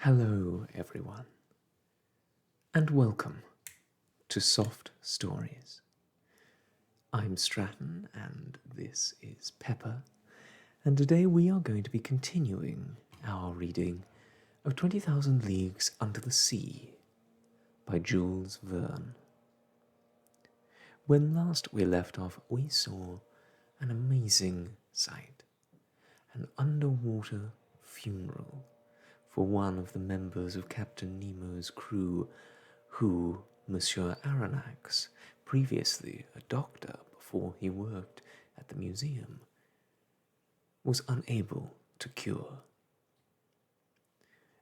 Hello, everyone, and welcome to Soft Stories. I'm Stratton, and this is Pepper, and today we are going to be continuing our reading of 20,000 Leagues Under the Sea by Jules Verne. When last we left off, we saw an amazing sight, an underwater funeral for one of the members of Captain Nemo's crew, who, Monsieur Aronnax, previously a doctor before he worked at the museum, was unable to cure.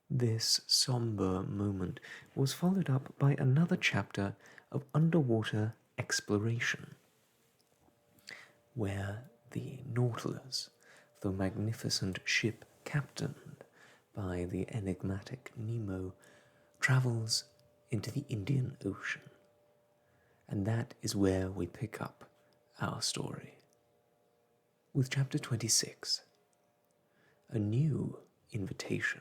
This sombre moment was followed up by another chapter of underwater exploration, where the Nautilus, the magnificent ship captained by the enigmatic Nemo, travels into the Indian Ocean. And that is where we pick up our story, with chapter 26, a new invitation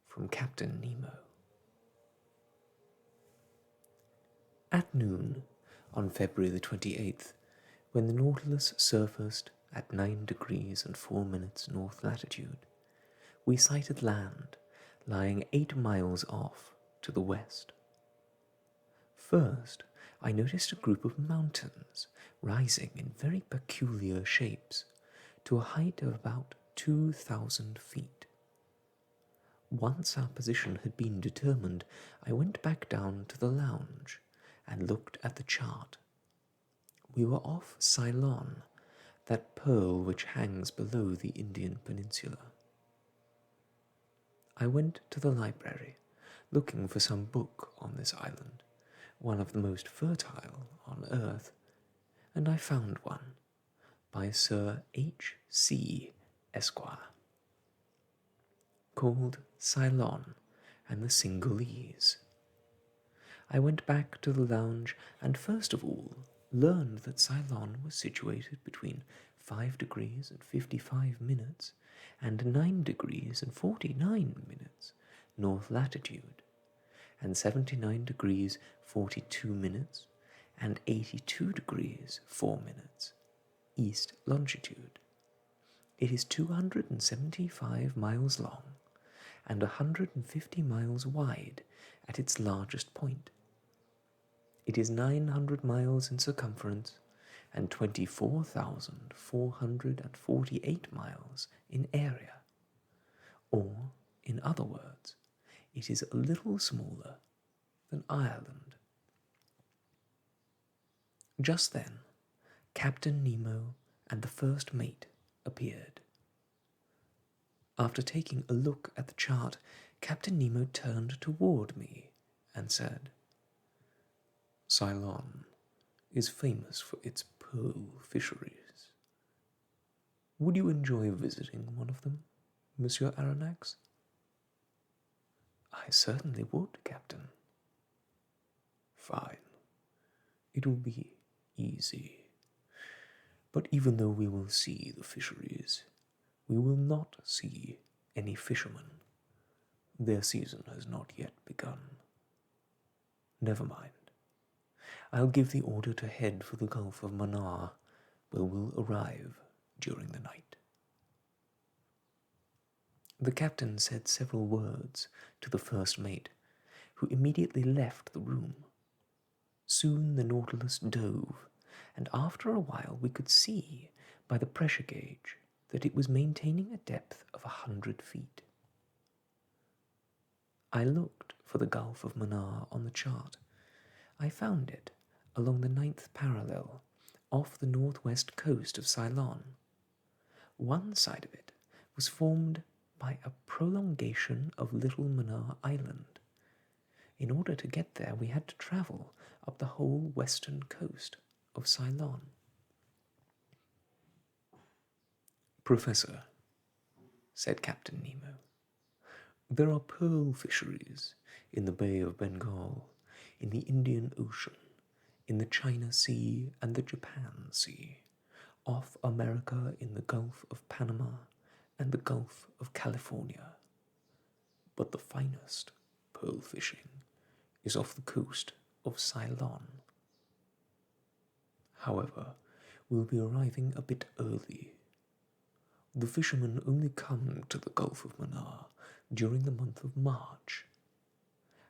from Captain Nemo. At noon on February the 28th, when the Nautilus surfaced at 9 degrees and 4 minutes north latitude, we sighted land lying 8 miles off to the west. First, I noticed a group of mountains rising in very peculiar shapes to a height of about 2,000 feet. Once our position had been determined, I went back down to the lounge and looked at the chart. We were off Ceylon, that pearl which hangs below the Indian peninsula. I went to the library, looking for some book on this island, one of the most fertile on earth, and I found one by Sir H.C. Esquire, called Ceylon and the Cingalese. I went back to the lounge and first of all learned that Ceylon was situated between 5 degrees and 55 minutes and 9 degrees and 49 minutes north latitude, and 79 degrees 42 minutes and 82 degrees 4 minutes east longitude. It is 275 miles long and 150 miles wide at its largest point. It is 900 miles in circumference and 24,448 miles in area, or, in other words, it is a little smaller than Ireland. Just then, Captain Nemo and the first mate appeared. After taking a look at the chart, Captain Nemo turned toward me and said, "Ceylon is famous for its pearl fisheries. Would you enjoy visiting one of them, Monsieur Aronnax?" "I certainly would, Captain." "Fine. It will be easy. But even though we will see the fisheries, we will not see any fishermen. Their season has not yet begun. Never mind. I'll give the order to head for the Gulf of Mannar, where we'll arrive during the night." The captain said several words to the first mate, who immediately left the room. Soon the Nautilus dove, and after a while we could see by the pressure gauge that it was maintaining a depth of 100 feet. I looked for the Gulf of Mannar on the chart. I found it along the 9th parallel, off the northwest coast of Ceylon. One side of it was formed by a prolongation of Little Mannar Island. In order to get there, we had to travel up the whole western coast of Ceylon. "Professor," said Captain Nemo, "there are pearl fisheries in the Bay of Bengal, in the Indian Ocean, in the China Sea and the Japan Sea, off America in the Gulf of Panama and the Gulf of California. but the finest pearl fishing is off the coast of Ceylon. However, we'll be arriving a bit early. The fishermen only come to the Gulf of Mannar during the month of March,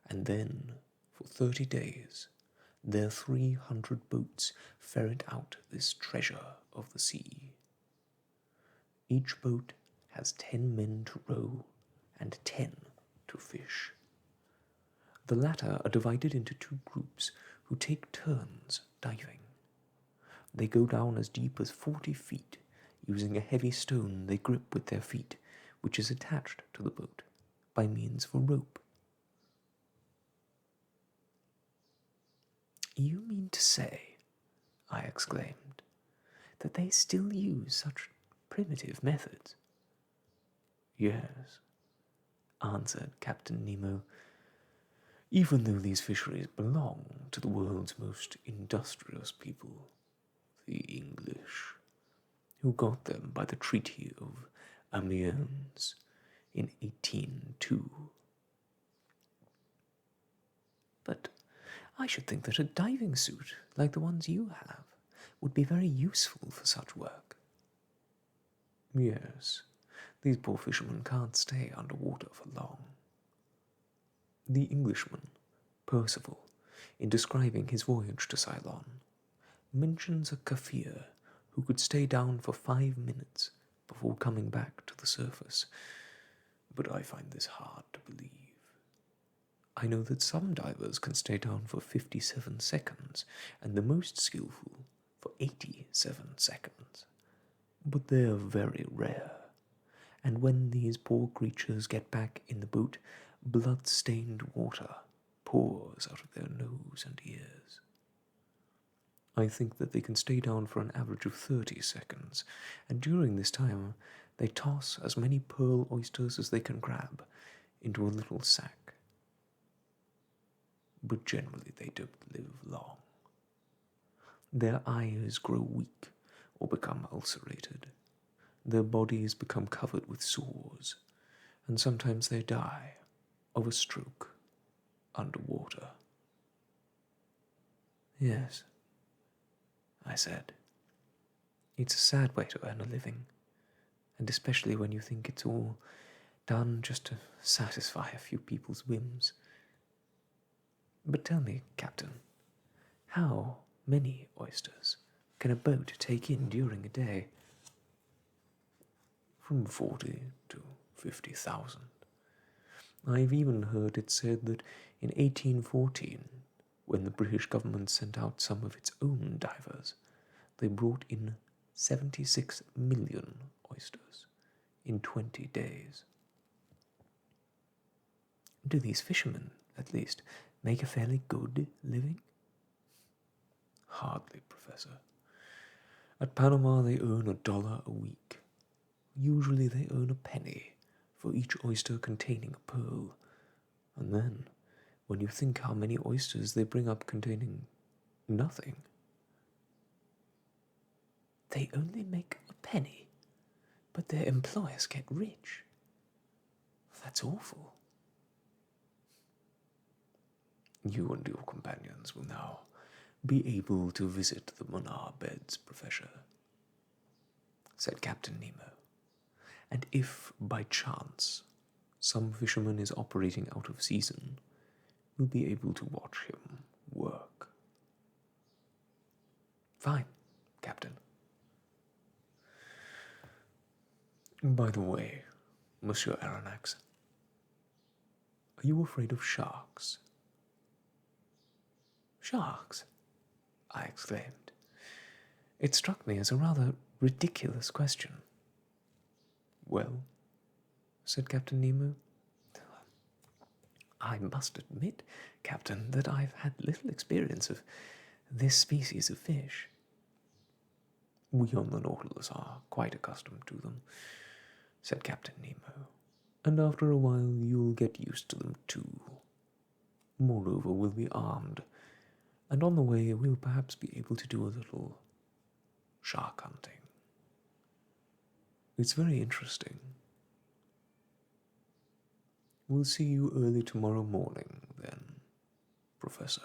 and then, for 30 days, their 300 boats ferret out this treasure of the sea. Each boat has 10 men to row and 10 to fish. The latter are divided into 2 groups who take turns diving. They go down as deep as 40 feet, using a heavy stone they grip with their feet, which is attached to the boat by means of a rope. "You mean to say," I exclaimed, "that they still use such primitive methods?" "Yes," answered Captain Nemo, "even though these fisheries belong to the world's most industrious people, the English, who got them by the Treaty of Amiens in 1802. But I should think that a diving suit, like the ones you have, would be very useful for such work." "Yes, these poor fishermen can't stay underwater for long." The Englishman, Percival, in describing his voyage to Ceylon, mentions a Kaffir who could stay down for 5 minutes before coming back to the surface, but I find this hard to believe. I know that some divers can stay down for 57 seconds, and the most skillful for 87 seconds, but they are very rare, and when these poor creatures get back in the boat, blood-stained water pours out of their nose and ears. I think that they can stay down for an average of 30 seconds, and during this time they toss as many pearl oysters as they can grab into a little sack. But generally they don't live long. Their eyes grow weak or become ulcerated. Their bodies become covered with sores, and sometimes they die of a stroke underwater. "Yes," I said. "It's a sad way to earn a living, and especially when you think it's all done just to satisfy a few people's whims. But tell me, Captain, how many oysters can a boat take in during a day?" "From 40 to 50,000. I've even heard it said that in 1814, when the British government sent out some of its own divers, they brought in 76 million oysters in 20 days. "Do these fishermen, at least, make a fairly good living?" "Hardly, Professor. At Panama they earn $1 a week. Usually they earn a penny for each oyster containing a pearl, and then, when you think how many oysters they bring up containing nothing—" "They only make a penny, but their employers get rich. That's awful." "You and your companions will now be able to visit the Mannar beds, Professor," said Captain Nemo, "and if, by chance, some fisherman is operating out of season, you'll be able to watch him work." "Fine, Captain." "By the way, Monsieur Aronnax, are you afraid of sharks?" "Sharks?" I exclaimed. It struck me as a rather ridiculous question. "Well," said Captain Nemo, "I must admit, Captain, that I've had little experience of this species of fish." "We on the Nautilus are quite accustomed to them," said Captain Nemo, "and after a while you'll get used to them too. Moreover, we'll be armed, and on the way we'll perhaps be able to do a little shark hunting. It's very interesting." We'll see you early tomorrow morning, then, Professor.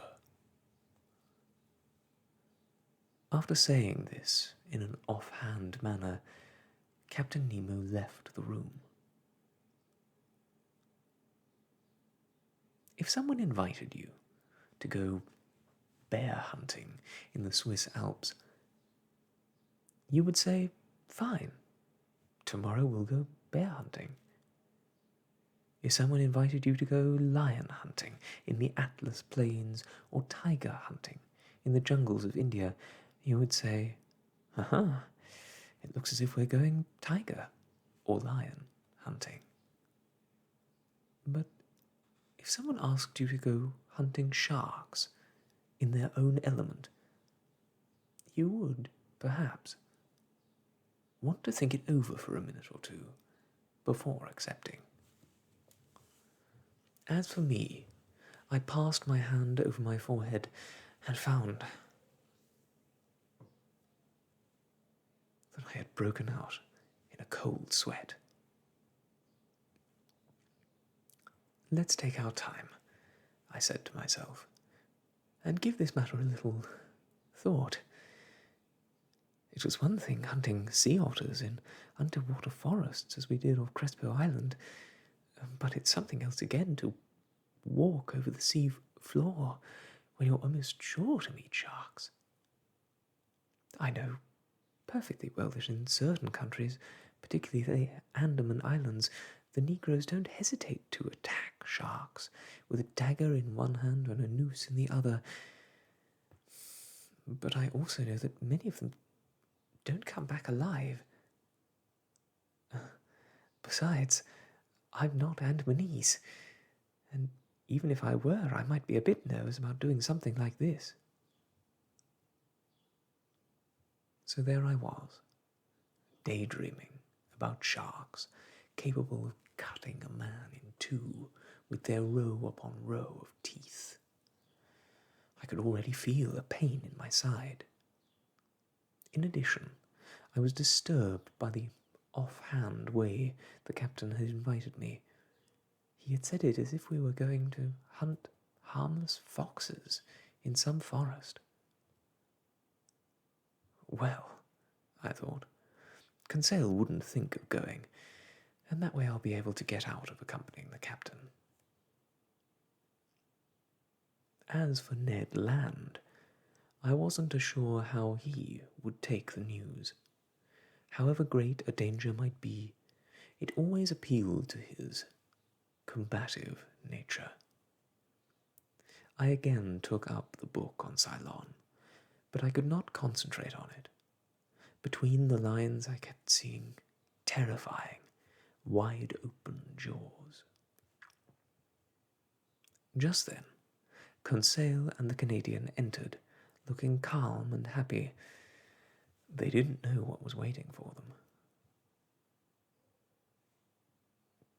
After saying this in an offhand manner, Captain Nemo left the room. If someone invited you to go bear hunting in the Swiss Alps, you would say, "Fine, tomorrow we'll go bear hunting." If someone invited you to go lion hunting in the Atlas Plains or tiger hunting in the jungles of India, you would say, "Aha, it looks as if we're going tiger or lion hunting." But if someone asked you to go hunting sharks in their own element, you would, perhaps, want to think it over for a minute or two before accepting. As for me, I passed my hand over my forehead and found that I had broken out in a cold sweat. "Let's take our time," I said to myself, "and give this matter a little thought. It was one thing hunting sea otters in underwater forests as we did off Crespo Island, but it's something else again to walk over the sea floor when you're almost sure to meet sharks. I know perfectly well that in certain countries, particularly the Andaman Islands, the Negroes don't hesitate to attack sharks with a dagger in one hand and a noose in the other. But I also know that many of them don't come back alive. Besides, I'm not Andamanese, and even if I were, I might be a bit nervous about doing something like this." So there I was, daydreaming about sharks, capable of cutting a man in two with their row upon row of teeth. I could already feel a pain in my side. In addition, I was disturbed by the offhand way the captain had invited me. He had said it as if we were going to hunt harmless foxes in some forest. Well, I thought, Conseil wouldn't think of going, and that way I'll be able to get out of accompanying the captain. As for Ned Land, I wasn't sure how he would take the news. However great a danger might be, it always appealed to his combative nature. I again took up the book on Ceylon, but I could not concentrate on it. Between the lines I kept seeing terrifying, wide-open jaws. Just then, Conseil and the Canadian entered, looking calm and happy. They didn't know what was waiting for them.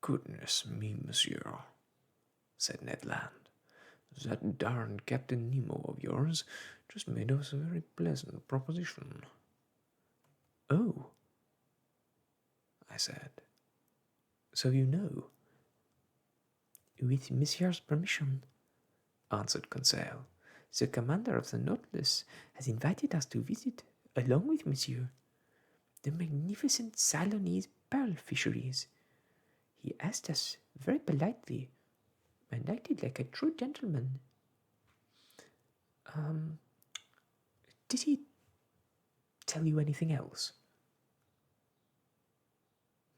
"Goodness me, monsieur," said Ned Land. "That darned Captain Nemo of yours just made us a very pleasant proposition." "Oh," I said. "So you know?" "With monsieur's permission," answered Conseil, "the commander of the Nautilus has invited us to visit, along with monsieur, the magnificent Ceylonese pearl fisheries. He asked us very politely, and acted like a true gentleman." Did he tell you anything else?"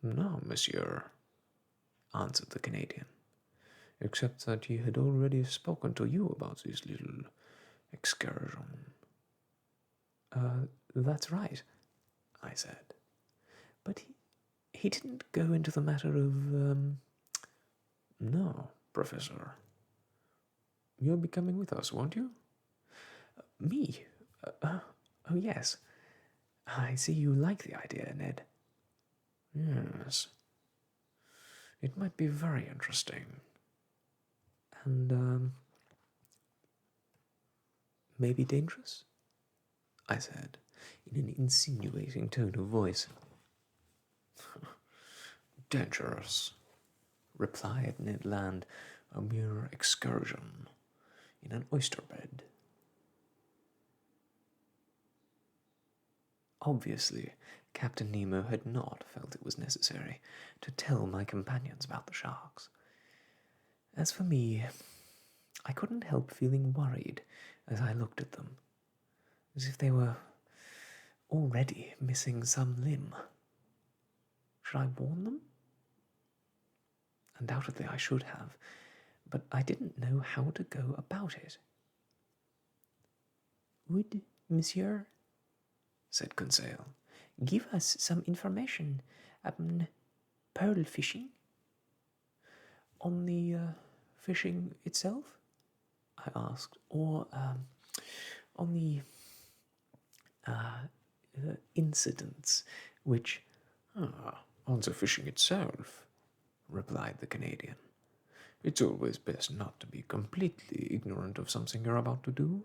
"No, monsieur," answered the Canadian, "except that he had already spoken to you about this little excursion." That's right," I said. "But he didn't go into the matter of, No, Professor. You'll be coming with us, won't you?" "Me? Oh, yes. I see you like the idea, Ned." "Yes. It might be very interesting." "And, maybe dangerous?" I said, in an insinuating tone of voice. "Dangerous," replied Ned Land. "A mere excursion in an oyster bed." Obviously, Captain Nemo had not felt it was necessary to tell my companions about the sharks. As for me, I couldn't help feeling worried as I looked at them, as if they were already missing some limb. Should I warn them? Undoubtedly I should have, but I didn't know how to go about it. "Would Monsieur," said Conseil, "give us some information on pearl fishing?" "On the fishing itself?" I asked. "Or on the incidents which—" On the fishing itself," replied the Canadian. "It's always best not to be completely ignorant of something you're about to do."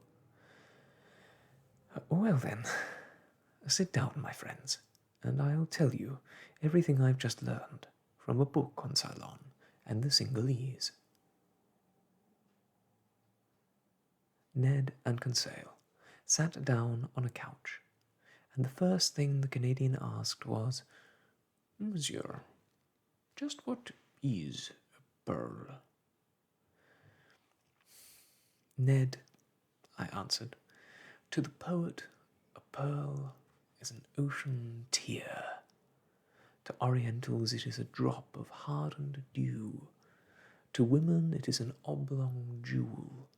"Well then, sit down, my friends, and I'll tell you everything I've just learned from a book on Ceylon and the Cingalese." Ned and Conseil sat down on a couch, and the first thing the Canadian asked was, "Monsieur, just what is a pearl?" "Ned," I answered, "to the poet, a pearl is an ocean tear. To Orientals it is a drop of hardened dew. To women it is an oblong jewel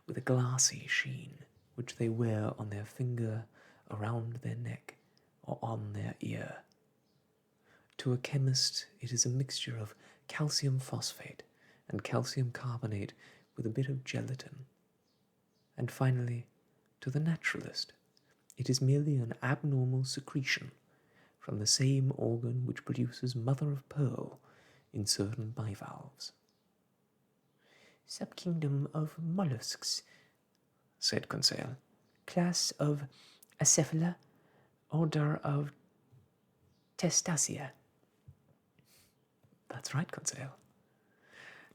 with a glassy sheen, which they wear on their finger, around their neck, or on their ear. To a chemist it is a mixture of calcium phosphate and calcium carbonate with a bit of gelatin. And finally, to the naturalist, it is merely an abnormal secretion from the same organ which produces mother of pearl in certain bivalves." "Subkingdom of mollusks," said Conseil. "Class of Acephala, order of Testacea." "That's right, Conseil.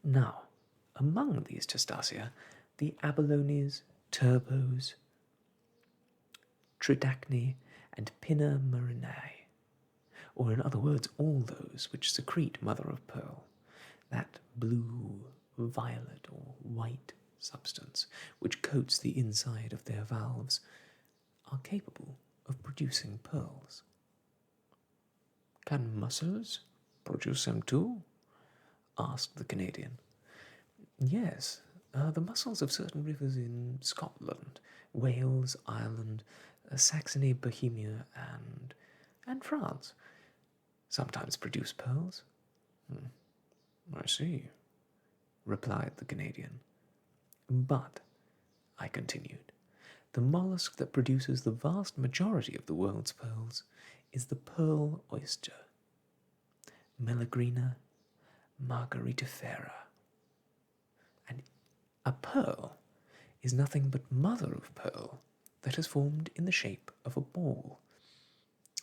Now, among these Testacea, the abalones, turbos, tridacne, and pinna marinae, or in other words, all those which secrete mother of pearl, that blue, violet, or white substance which coats the inside of their valves, are capable of producing pearls." "Can mussels produce them too?" asked the Canadian. "Yes, the mussels of certain rivers in Scotland, Wales, Ireland, Saxony, Bohemia, and France sometimes produce pearls." "I see," replied the Canadian. "But," I continued, "the mollusk that produces the vast majority of the world's pearls is the pearl oyster, Melagrina margaritifera. And a pearl is nothing but mother of pearl that is formed in the shape of a ball.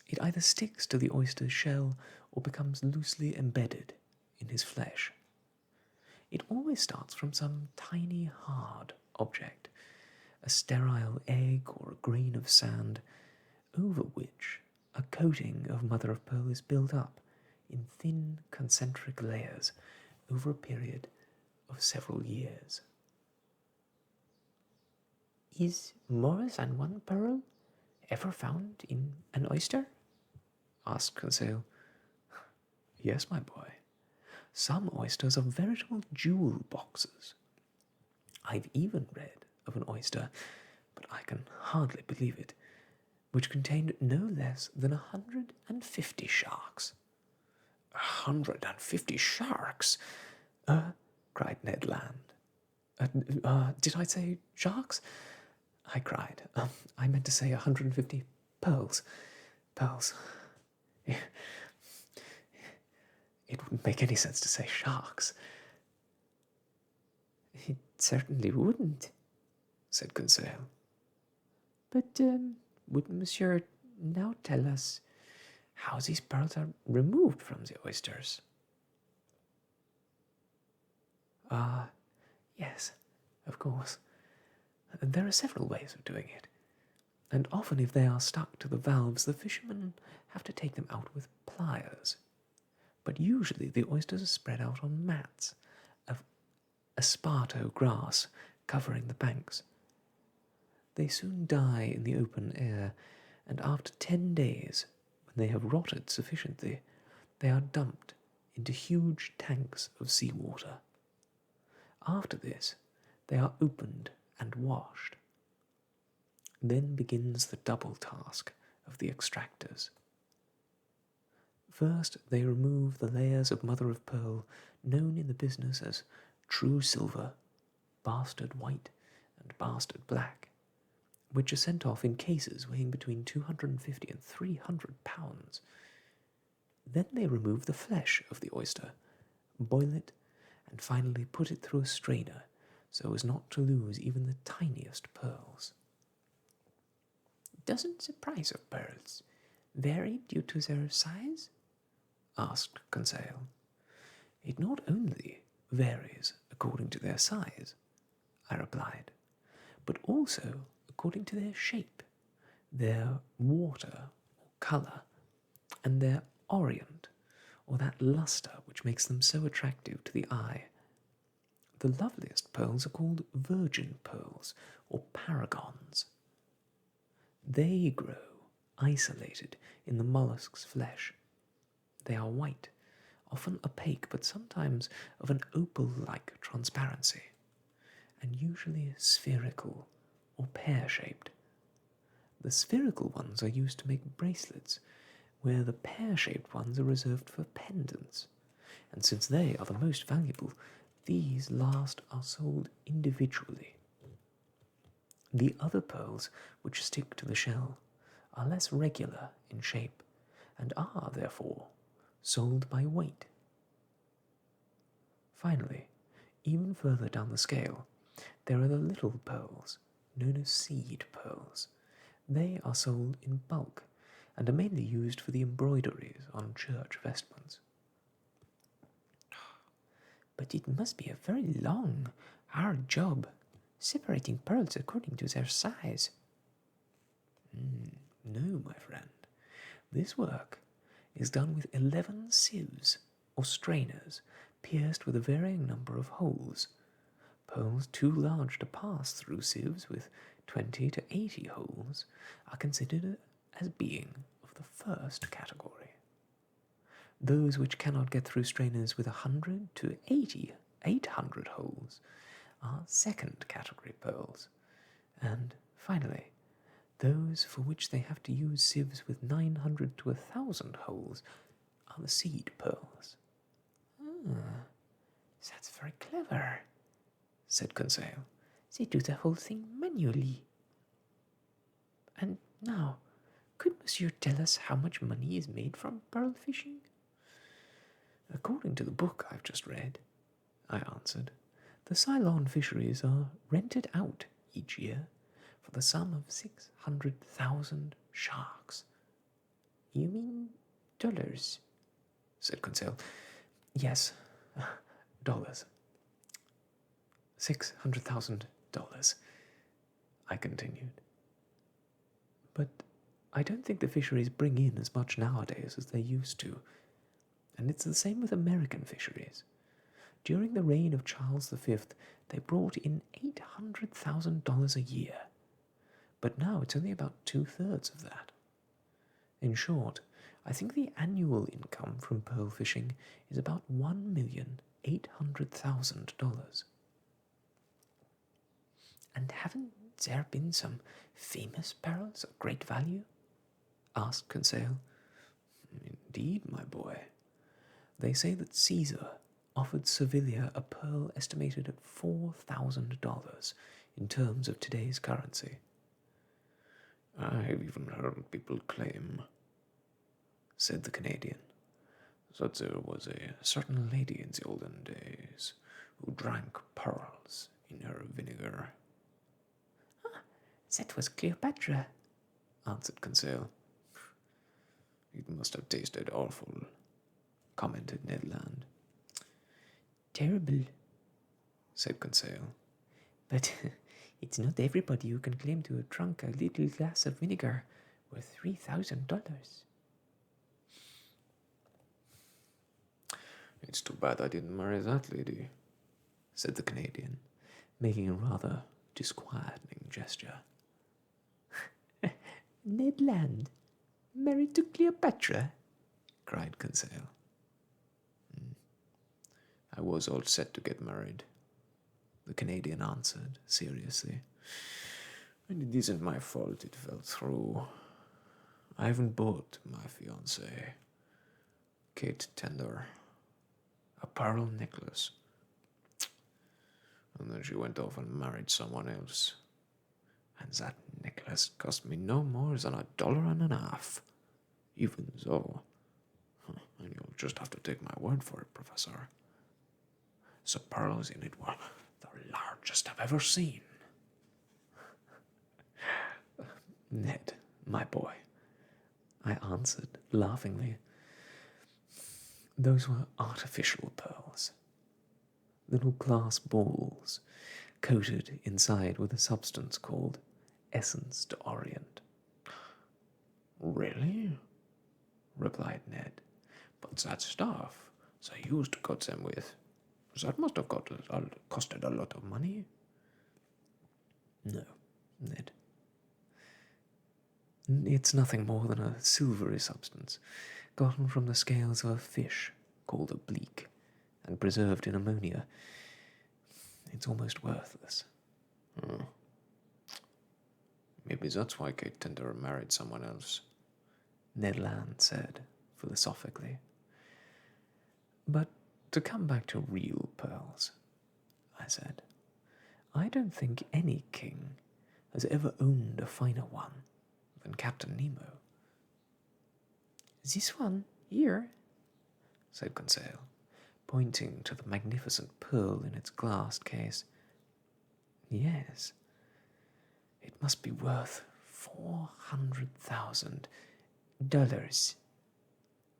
It either sticks to the oyster's shell or becomes loosely embedded in his flesh. It always starts from some tiny hard object, a sterile egg or a grain of sand, over which a coating of mother of pearl is built up in thin concentric layers over a period of several years." "Is more than one pearl ever found in an oyster?" asked Conseil. "Yes, my boy. Some oysters are veritable jewel boxes. I've even read of an oyster, but I can hardly believe it, which contained no less than 150 sharks." "150 sharks?" Cried Ned Land. Did I say sharks?" I cried. "I meant to say 150 pearls. Pearls. It wouldn't make any sense to say sharks." "It certainly wouldn't," said Conseil. "But would Monsieur now tell us how these pearls are removed from the oysters?" Ah, yes, of course. There are several ways of doing it, and often if they are stuck to the valves, the fishermen have to take them out with pliers. But usually the oysters are spread out on mats of esparto grass covering the banks. They soon die in the open air, and after 10 days, when they have rotted sufficiently, they are dumped into huge tanks of seawater. After this, they are opened and washed. Then begins the double task of the extractors. First, they remove the layers of mother of pearl known in the business as true silver, bastard white, and bastard black, which are sent off in cases weighing between 250 and 300 pounds. Then they remove the flesh of the oyster, boil it, and finally put it through a strainer so as not to lose even the tiniest pearls. Doesn't the price of pearls vary due to their size? Asked Conseil. It not only varies according to their size, I replied, but also according to their shape, their water or colour, and their orient, or that lustre which makes them so attractive to the eye. The loveliest pearls are called virgin pearls, or paragons. They grow isolated in the mollusk's flesh. They are white, often opaque, but sometimes of an opal-like transparency, and usually spherical or pear-shaped. The spherical ones are used to make bracelets, where the pear-shaped ones are reserved for pendants, and since they are the most valuable, these last are sold individually. The other pearls, which stick to the shell, are less regular in shape, and are, therefore, sold by weight. Finally, even further down the scale, there are the little pearls, known as seed pearls. They are sold in bulk, and are mainly used for the embroideries on church vestments. But it must be a very long, hard job, separating pearls according to their size. No, my friend. This work is done with 11 sieves, or strainers, pierced with a varying number of holes. Pearls too large to pass through sieves with 20 to 80 holes are considered as being of the first category. Those which cannot get through strainers with 100 to 800 holes are second category pearls. And finally, those for which they have to use sieves with 900 to 1,000 holes are the seed pearls. That's very clever, said Conseil. They do the whole thing manually. And now, could Monsieur tell us how much money is made from pearl fishing? According to the book I've just read, I answered, the Ceylon fisheries are rented out each year for the sum of 600,000 sharks. You mean dollars? Said Conseil. Yes, dollars. $600,000, I continued. But I don't think the fisheries bring in as much nowadays as they used to, and it's the same with American fisheries. During the reign of Charles V, they brought in $800,000 a year, but now it's only about 2/3 of that. In short, I think the annual income from pearl fishing is about $1,800,000. And haven't there been some famous pearls of great value? Asked Conseil. Indeed, my boy. They say that Caesar offered Servilia a pearl estimated at $4,000 in terms of today's currency. I've even heard people claim, said the Canadian, that there was a certain lady in the olden days who drank pearls in her vinegar. That was Cleopatra, answered Conseil. It must have tasted awful, commented Ned Land. Terrible, said Conseil. But it's not everybody who can claim to have drunk a little glass of vinegar worth $3,000. It's too bad I didn't marry that lady, said the Canadian, making a rather disquieting gesture. Ned Land, married to Cleopatra? Cried Conseil. I was all set to get married, the Canadian answered seriously. And it isn't my fault it fell through. I haven't bought my fiancée, Kate Tender, a pearl necklace. And then she went off and married someone else. And that necklace cost me no more than $1.50. Even so. And you'll just have to take my word for it, Professor. The pearls in it were the largest I've ever seen. Ned, my boy, I answered laughingly. Those were artificial pearls. Little glass balls, coated inside with a substance called Essence d'Orient. Really? Replied Ned. But that stuff they used to cut them with, that must have costed a lot of money. No, Ned. It's nothing more than a silvery substance, gotten from the scales of a fish called a bleak, and preserved in ammonia. It's almost worthless. Maybe that's why Kate Tender married someone else, Ned Land said philosophically. But to come back to real pearls, I said, I don't think any king has ever owned a finer one than Captain Nemo. This one, here, said Conseil, pointing to the magnificent pearl in its glass case. Yes, it must be worth $400,000,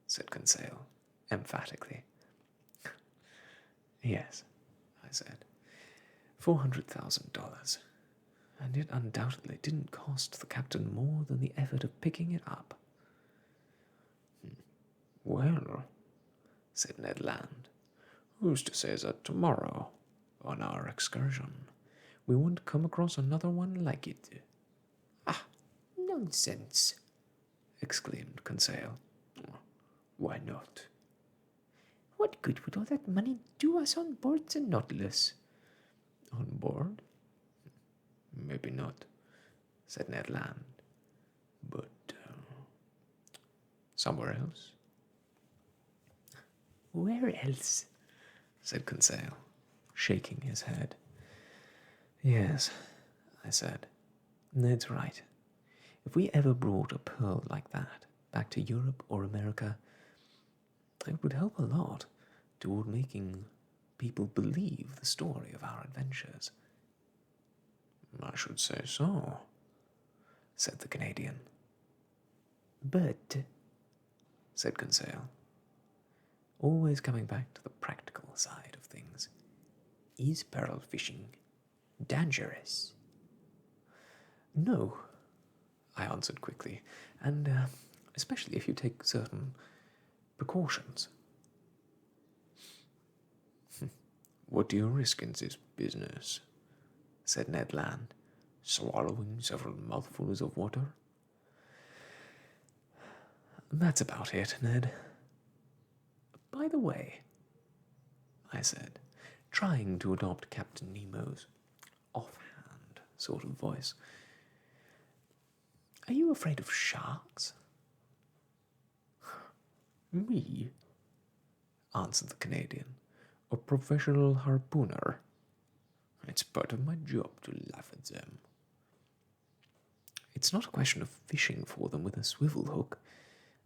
said Conseil, emphatically. Yes, I said, $400,000, and it undoubtedly didn't cost the captain more than the effort of picking it up. Well, said Ned Land, who's to say that tomorrow, on our excursion, we won't come across another one like it? Ah, nonsense, exclaimed Conseil. Why not? What good would all that money do us on board the Nautilus? On board? Maybe not, said Ned Land. But somewhere else? Where else? Said Conseil, shaking his head. Yes, I said, Ned's right. If we ever brought a pearl like that back to Europe or America, it would help a lot toward making people believe the story of our adventures. I should say so, said the Canadian. But, said Conseil, always coming back to the practical side of things, is pearl fishing dangerous? No, I answered quickly, and especially if you take certain precautions. What do you risk in this business? Said Ned Land, swallowing several mouthfuls of water. That's about it, Ned. By the way, I said, trying to adopt Captain Nemo's offhand sort of voice, are you afraid of sharks? Me? Answered the Canadian, a professional harpooner. It's part of my job to laugh at them. It's not a question of fishing for them with a swivel hook,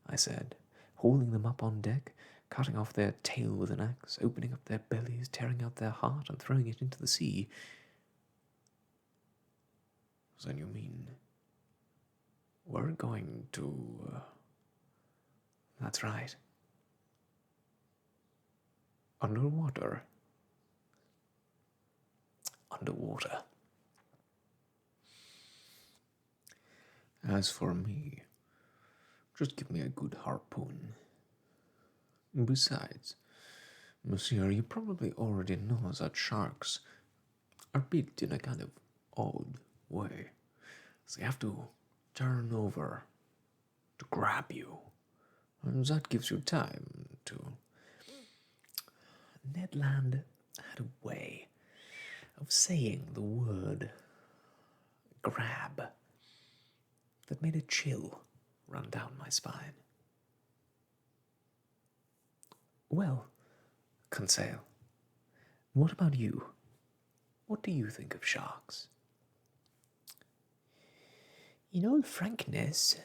I said, hauling them up on deck, cutting off their tail with an axe, opening up their bellies, tearing out their heart, and throwing it into the sea. Then you mean we're going to... That's right. Underwater? underwater. As for me, just give me a good harpoon. Besides, monsieur, you probably already know that sharks are built in a kind of odd way. They have to turn over to grab you, and that gives you time to... Ned Land had a way of saying the word grab that made a chill run down my spine. Well, Conseil, what about you? What do you think of sharks? In all frankness,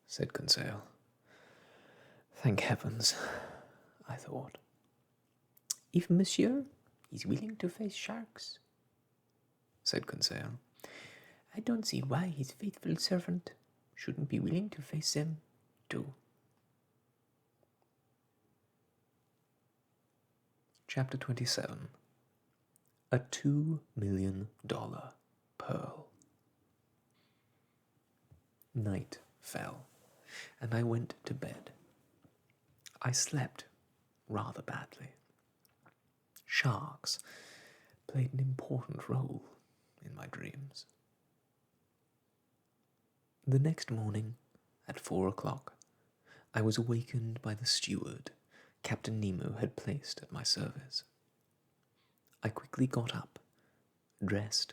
Said Conseil. Thank heavens, I thought. if monsieur is willing to face sharks, Said Conseil. I don't see why his faithful servant shouldn't be willing to face them too. Chapter 27. A $2 million pearl. Night fell, and I went to bed. I slept rather badly. Sharks played an important role in my dreams. The next morning, at 4 o'clock, I was awakened by the steward Captain Nemo had placed at my service. I quickly got up, dressed,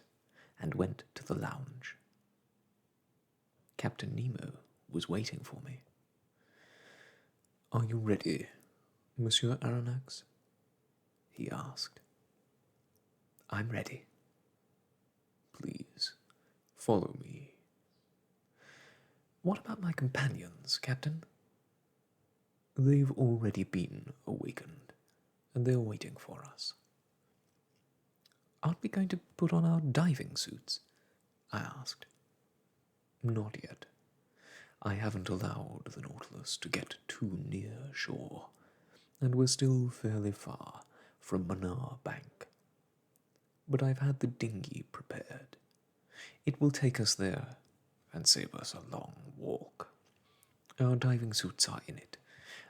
and went to the lounge. Captain Nemo was waiting for me. Are you ready, Monsieur Aronnax? He asked. I'm ready. Please, follow me. What about my companions, Captain? They've already been awakened, and they're waiting for us. Aren't we going to put on our diving suits? I asked. Not yet. I haven't allowed the Nautilus to get too near shore, and we're still fairly far from Manar Bank. But I've had the dinghy prepared. It will take us there and save us a long walk. Our diving suits are in it,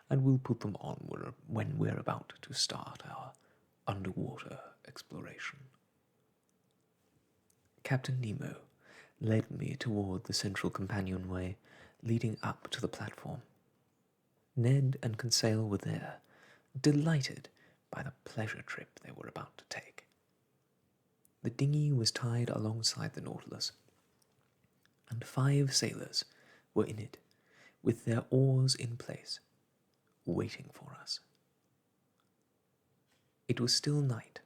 and we'll put them on when we're about to start our underwater exploration. Captain Nemo led me toward the central companionway leading up to the platform. Ned and Conseil were there, delighted by the pleasure trip they were about to take. The dinghy was tied alongside the Nautilus, and 5 sailors were in it, with their oars in place, waiting for us. It was still night.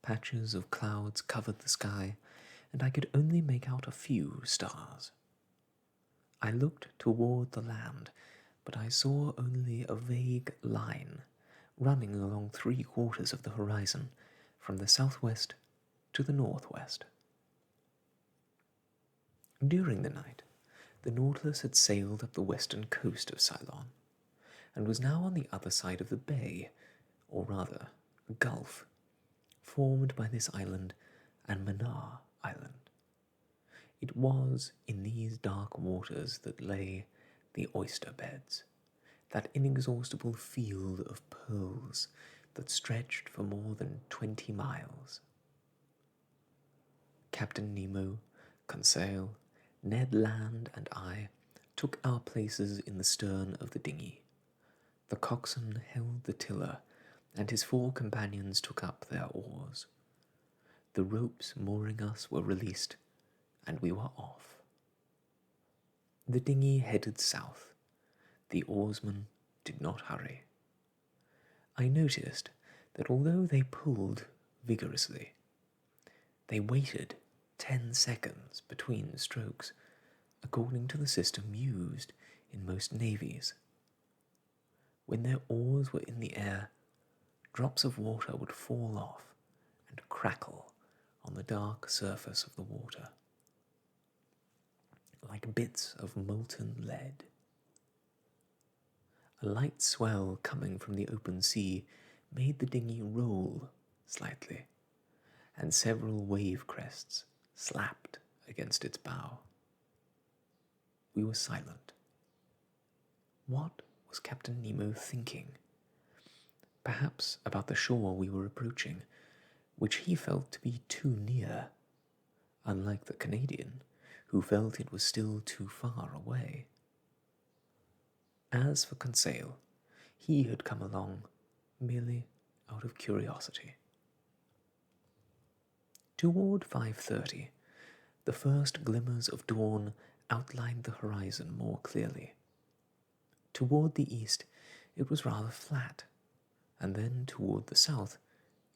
Patches of clouds covered the sky, and I could only make out a few stars. I looked toward the land, but I saw only a vague line running along 3/4 of the horizon from the southwest to the northwest. During the night, the Nautilus had sailed up the western coast of Ceylon, and was now on the other side of the bay, or rather, gulf, formed by this island and Manar Island. It was in these dark waters that lay the oyster beds, that inexhaustible field of pearls that stretched for more than 20 miles. Captain Nemo, Conseil, Ned Land, and I took our places in the stern of the dinghy. The coxswain held the tiller, and his 4 companions took up their oars. The ropes mooring us were released, and we were off. The dinghy headed south. The oarsmen did not hurry. I noticed that although they pulled vigorously, they waited 10 seconds between strokes, according to the system used in most navies. When their oars were in the air, drops of water would fall off and crackle on the dark surface of the water, like bits of molten lead. A light swell coming from the open sea made the dinghy roll slightly, and several wave crests slapped against its bow. We were silent. What was Captain Nemo thinking? Perhaps about the shore we were approaching, which he felt to be too near, unlike the Canadian, who felt it was still too far away. As for Conseil, he had come along merely out of curiosity. Toward 5:30, the first glimmers of dawn outlined the horizon more clearly. Toward the east, it was rather flat, and then toward the south,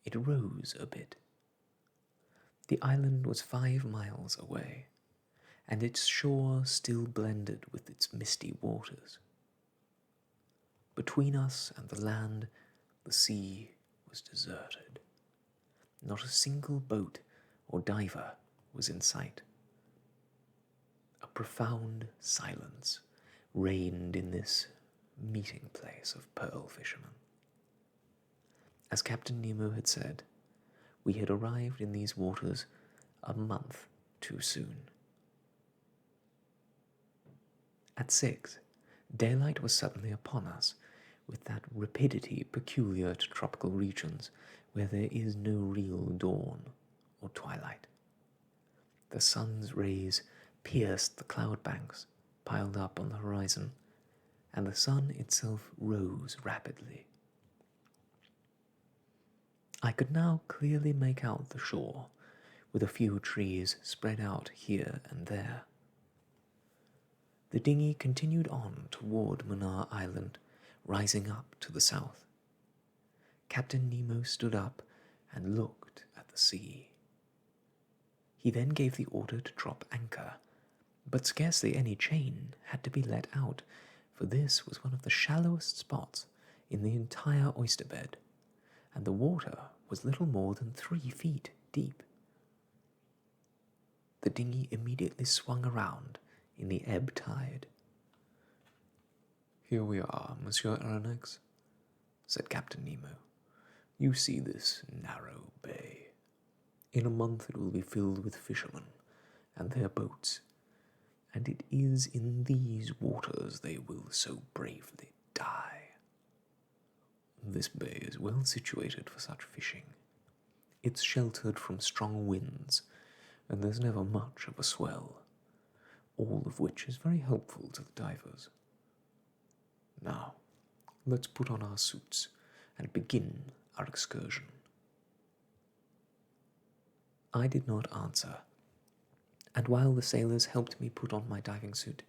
it rose a bit. The island was 5 miles away, and its shore still blended with its misty waters. Between us and the land, the sea was deserted. Not a single boat or diver was in sight. A profound silence reigned in this meeting place of pearl fishermen. As Captain Nemo had said, we had arrived in these waters a month too soon. At 6, daylight was suddenly upon us, with that rapidity peculiar to tropical regions where there is no real dawn or twilight. The sun's rays pierced the cloud banks piled up on the horizon, and the sun itself rose rapidly. I could now clearly make out the shore, with a few trees spread out here and there. The dinghy continued on toward Manar Island, rising up to the south. Captain Nemo stood up and looked at the sea. He then gave the order to drop anchor, but scarcely any chain had to be let out, for this was one of the shallowest spots in the entire oyster bed, and the water was little more than 3 feet deep. The dinghy immediately swung around in the ebb tide. "Here we are, Monsieur Aronnax," said Captain Nemo. "You see this narrow bay. In a month it will be filled with fishermen and their boats, and it is in these waters they will so bravely die. This bay is well situated for such fishing. It's sheltered from strong winds, and there's never much of a swell, all of which is very helpful to the divers. Now, let's put on our suits and begin our excursion." I did not answer, and while the sailors helped me put on my diving suit,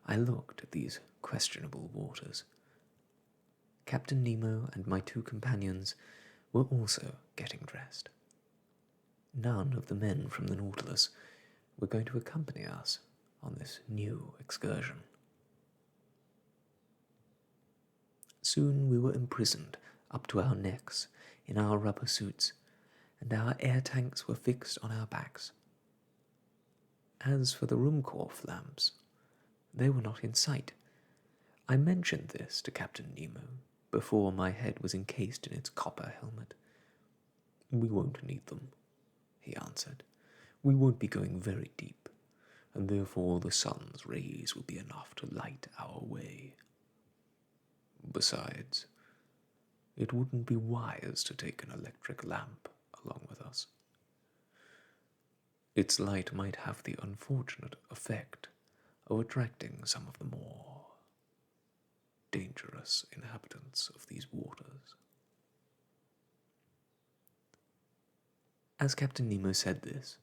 I looked at these questionable waters. Captain Nemo and my 2 companions were also getting dressed. None of the men from the Nautilus were going to accompany us on this new excursion. Soon we were imprisoned up to our necks in our rubber suits, and our air tanks were fixed on our backs. As for the Ruhmkorff lamps, they were not in sight. I mentioned this to Captain Nemo before my head was encased in its copper helmet. "We won't need them," he answered. "We won't be going very deep, and therefore the sun's rays will be enough to light our way. Besides, it wouldn't be wise to take an electric lamp along with us. Its light might have the unfortunate effect of attracting some of the more dangerous inhabitants of these waters." As Captain Nemo said this,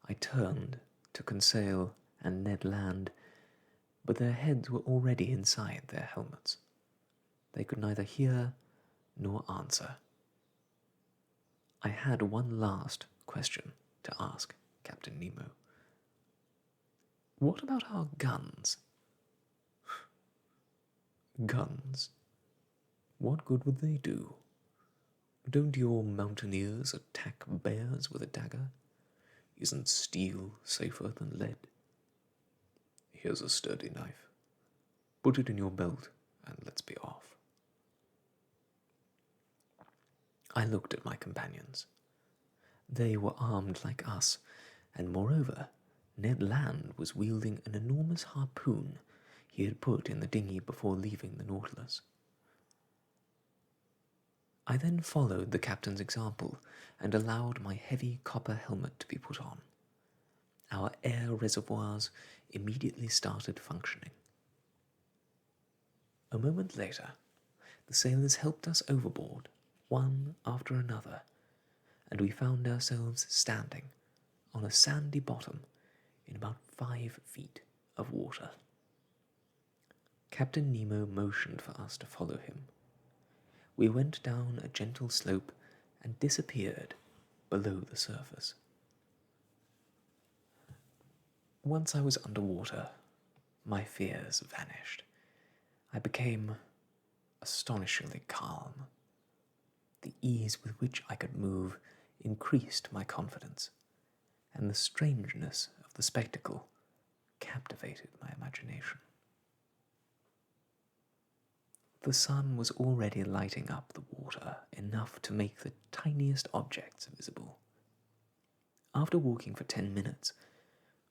I turned to Conseil and Ned Land, but their heads were already inside their helmets. They could neither hear nor answer. I had one last question to ask Captain Nemo. "What about our guns?" "Guns? What good would they do? Don't your mountaineers attack bears with a dagger? Isn't steel safer than lead? Here's a sturdy knife. Put it in your belt and let's be off." I looked at my companions. They were armed like us, and moreover, Ned Land was wielding an enormous harpoon he had put in the dinghy before leaving the Nautilus. I then followed the captain's example and allowed my heavy copper helmet to be put on. Our air reservoirs immediately started functioning. A moment later, the sailors helped us overboard, one after another, and we found ourselves standing on a sandy bottom in about 5 feet of water. Captain Nemo motioned for us to follow him. We went down a gentle slope and disappeared below the surface. Once I was underwater, my fears vanished. I became astonishingly calm. The ease with which I could move increased my confidence, and the strangeness of the spectacle captivated my imagination. The sun was already lighting up the water enough to make the tiniest objects visible. After walking for 10 minutes,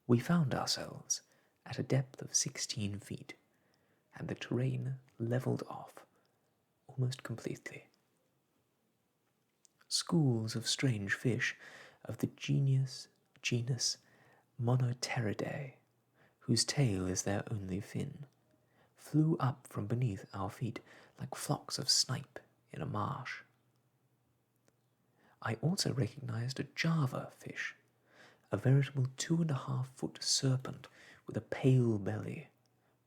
we found ourselves at a depth of 16 feet, and the terrain leveled off almost completely. Schools of strange fish of the genus Monoteridae, whose tail is their only fin, flew up from beneath our feet like flocks of snipe in a marsh. I also recognized a Java fish, a veritable 2.5-foot serpent with a pale belly,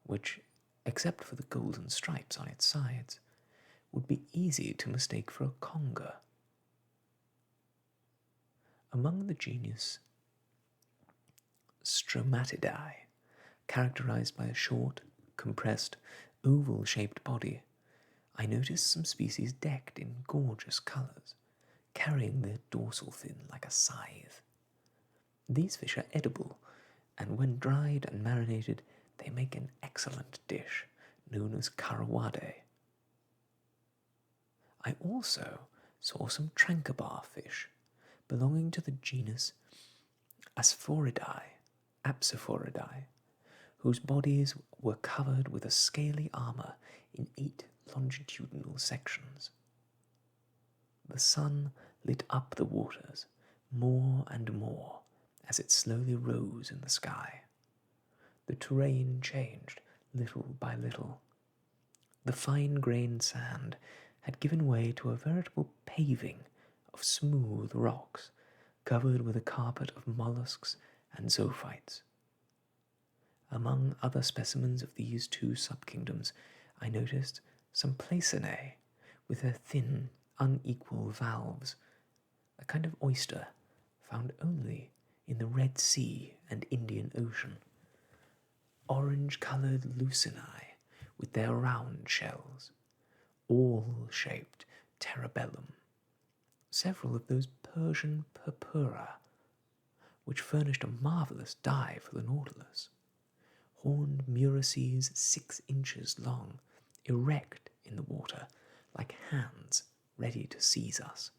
which, except for the golden stripes on its sides, would be easy to mistake for a conger. Among the genus Stromatidae, characterized by a short, compressed, oval-shaped body, I noticed some species decked in gorgeous colors, carrying their dorsal fin like a scythe. These fish are edible, and when dried and marinated, they make an excellent dish, known as carawade. I also saw some tranquebar fish, belonging to the genus Apsophoridae, whose bodies were covered with a scaly armor in 8 longitudinal sections. The sun lit up the waters more and more as it slowly rose in the sky. The terrain changed little by little. The fine-grained sand had given way to a veritable paving of smooth rocks covered with a carpet of mollusks and zoophytes. Among other specimens of these 2 subkingdoms, I noticed some Placinae with their thin, unequal valves, a kind of oyster found only in the Red Sea and Indian Ocean, orange-colored Lucinae with their round shells, awl-shaped Terebellum, several of those Persian purpura, which furnished a marvelous dive for the Nautilus, horned murices 6 inches long, erect in the water, like hands ready to seize us.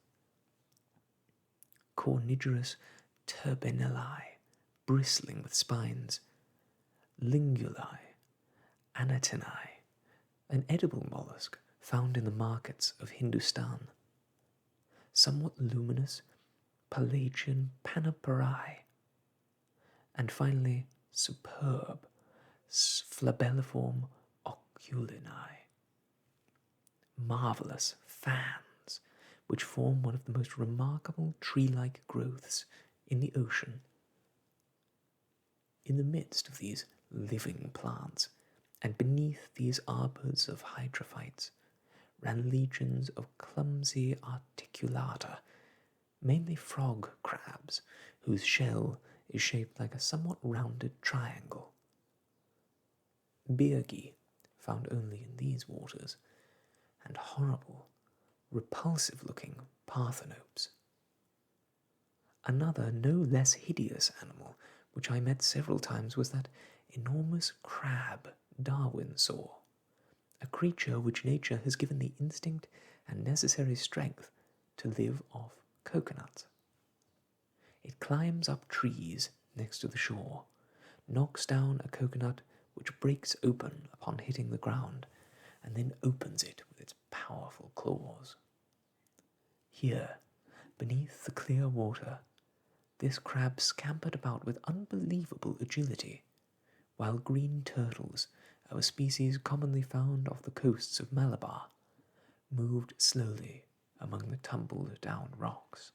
Cornigerous Turbinellae, bristling with spines, Lingulae, Anatinae, an edible mollusk found in the markets of Hindustan, somewhat luminous Pelagian Panoperae, and finally superb Flabelliform Oculinae, marvelous fans which form one of the most remarkable tree-like growths in the ocean. In the midst of these living plants, and beneath these arbors of hydrophytes, ran legions of clumsy articulata, mainly frog crabs, whose shell is shaped like a somewhat rounded triangle. Birgi, found only in these waters, and horrible, repulsive-looking parthenopes. Another no less hideous animal, which I met several times, was that enormous crab Darwin saw, a creature which nature has given the instinct and necessary strength to live off coconuts. It climbs up trees next to the shore, knocks down a coconut which breaks open upon hitting the ground, and then opens it with its powerful claws. Here, beneath the clear water, this crab scampered about with unbelievable agility, while green turtles, of a species commonly found off the coasts of Malabar, moved slowly among the tumbled down rocks.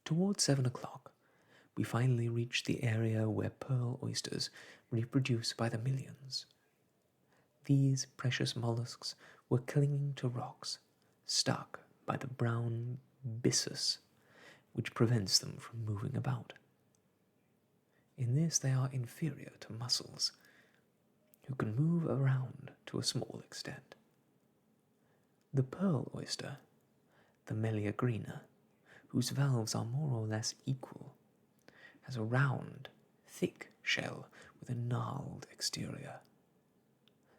Towards 7 o'clock, we finally reached the area where pearl oysters reproduce by the millions. These precious mollusks were clinging to rocks, stuck by the brown byssus, which prevents them from moving about. In this they are inferior to mussels, who can move around to a small extent. The pearl oyster, the Meleagrina, whose valves are more or less equal, has a round, thick shell with a gnarled exterior.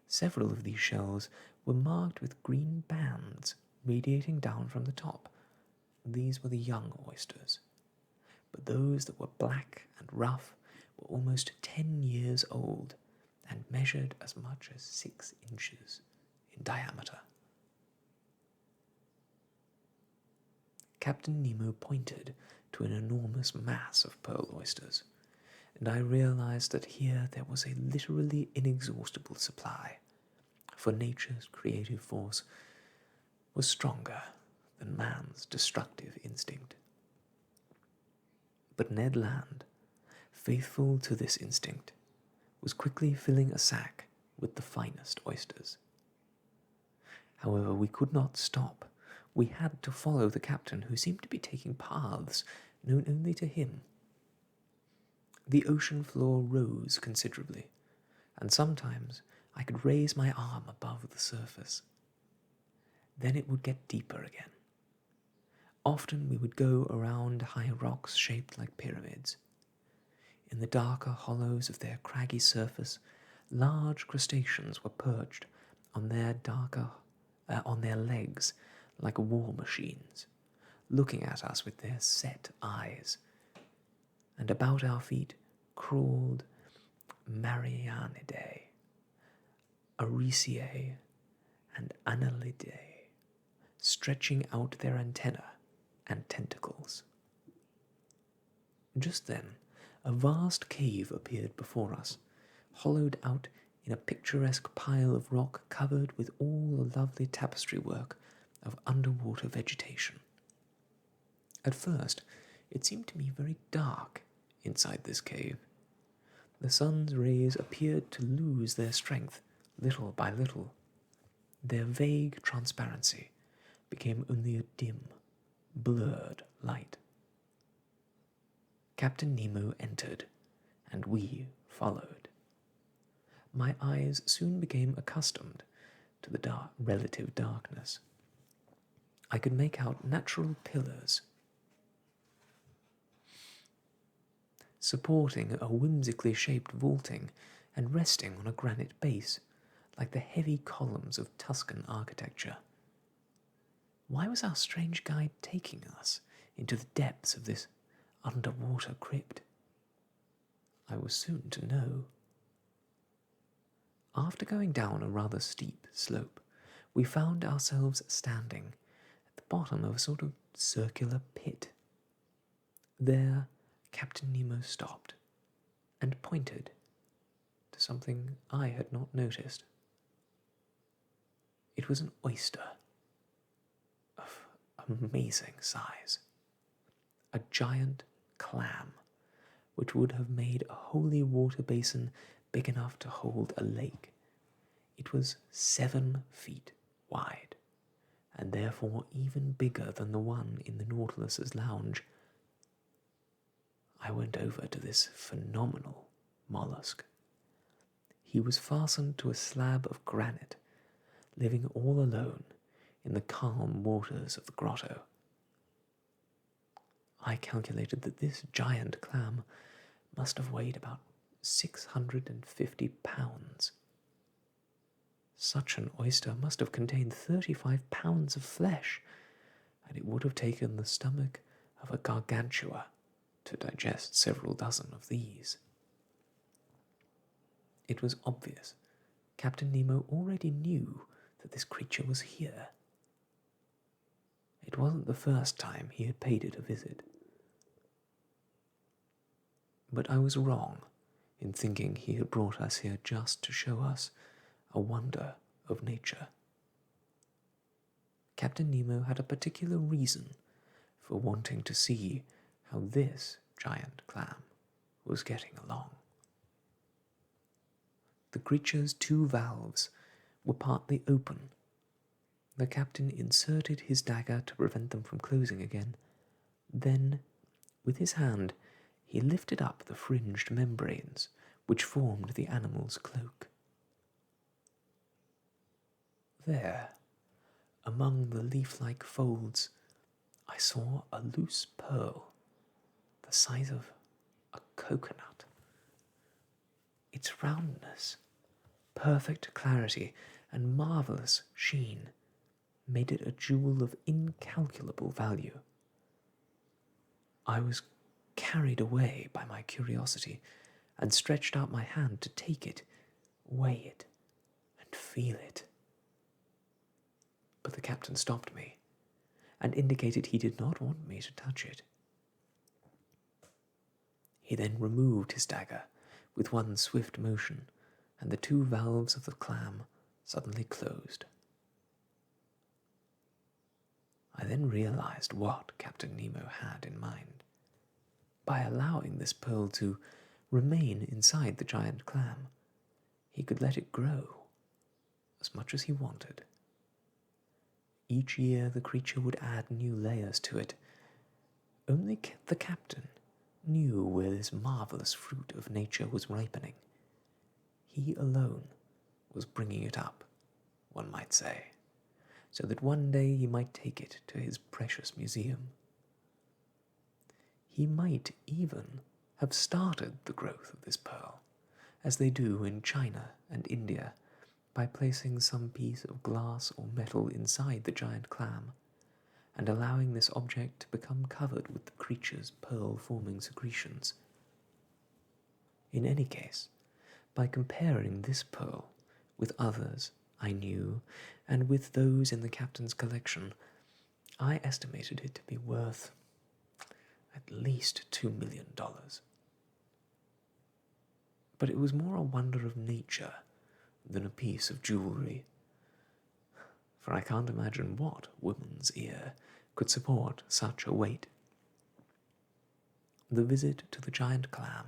Several of these shells were marked with green bands radiating down from the top. These were the young oysters, but those that were black and rough were almost 10 years old and measured as much as 6 inches in diameter. Captain Nemo pointed to an enormous mass of pearl oysters, and I realized that here there was a literally inexhaustible supply, for nature's creative force was stronger than man's destructive instinct. But Ned Land, faithful to this instinct, was quickly filling a sack with the finest oysters. However, we could not stop. We had to follow the captain, who seemed to be taking paths known only to him. The ocean floor rose considerably, and sometimes I could raise my arm above the surface. Then it would get deeper again. Often we would go around high rocks shaped like pyramids. In the darker hollows of their craggy surface, large crustaceans were perched on their legs like war machines, looking at us with their set eyes. And about our feet crawled Marianidae, Ariciae, and Annelidae, stretching out their antennae and tentacles. Just then, a vast cave appeared before us, hollowed out in a picturesque pile of rock covered with all the lovely tapestry work of underwater vegetation. At first, it seemed to me very dark inside this cave. The sun's rays appeared to lose their strength little by little. Their vague transparency became only a dim, blurred light. Captain Nemo entered, and we followed. My eyes soon became accustomed to the relative darkness. I could make out natural pillars supporting a whimsically shaped vaulting and resting on a granite base, like the heavy columns of Tuscan architecture. Why was our strange guide taking us into the depths of this underwater crypt? I was soon to know. After going down a rather steep slope, we found ourselves standing at the bottom of a sort of circular pit. There, Captain Nemo stopped and pointed to something I had not noticed. It was an oyster of amazing size, a giant clam which would have made a holy water basin big enough to hold a lake. It was 7 feet wide, and therefore even bigger than the one in the Nautilus's lounge. I went over to this phenomenal mollusk. He was fastened to a slab of granite, living all alone in the calm waters of the grotto. I calculated that this giant clam must have weighed about 650 pounds. Such an oyster must have contained 35 pounds of flesh, and it would have taken the stomach of a gargantua to digest several dozen of these. It was obvious Captain Nemo already knew that this creature was here. It wasn't the first time he had paid it a visit. But I was wrong in thinking he had brought us here just to show us a wonder of nature. Captain Nemo had a particular reason for wanting to see how this giant clam was getting along. The creature's two valves were partly open. The captain inserted his dagger to prevent them from closing again. Then, with his hand, he lifted up the fringed membranes which formed the animal's cloak. There, among the leaf-like folds, I saw a loose pearl, the size of a coconut. Its roundness, perfect clarity, and marvellous sheen made it a jewel of incalculable value. I was carried away by my curiosity and stretched out my hand to take it, weigh it, and feel it. But the captain stopped me and indicated he did not want me to touch it. He then removed his dagger with one swift motion, and the two valves of the clam suddenly closed. I then realized what Captain Nemo had in mind. By allowing this pearl to remain inside the giant clam, he could let it grow as much as he wanted. Each year the creature would add new layers to it. Only the captain knew where this marvellous fruit of nature was ripening. He alone was bringing it up, one might say, so that one day he might take it to his precious museum. He might even have started the growth of this pearl, as they do in China and India, by placing some piece of glass or metal inside the giant clam, and allowing this object to become covered with the creature's pearl-forming secretions. In any case, by comparing this pearl with others I knew, and with those in the captain's collection, I estimated it to be worth at least $2 million. But it was more a wonder of nature than a piece of jewellery, for I can't imagine what woman's ear could support such a weight. The visit to the giant clam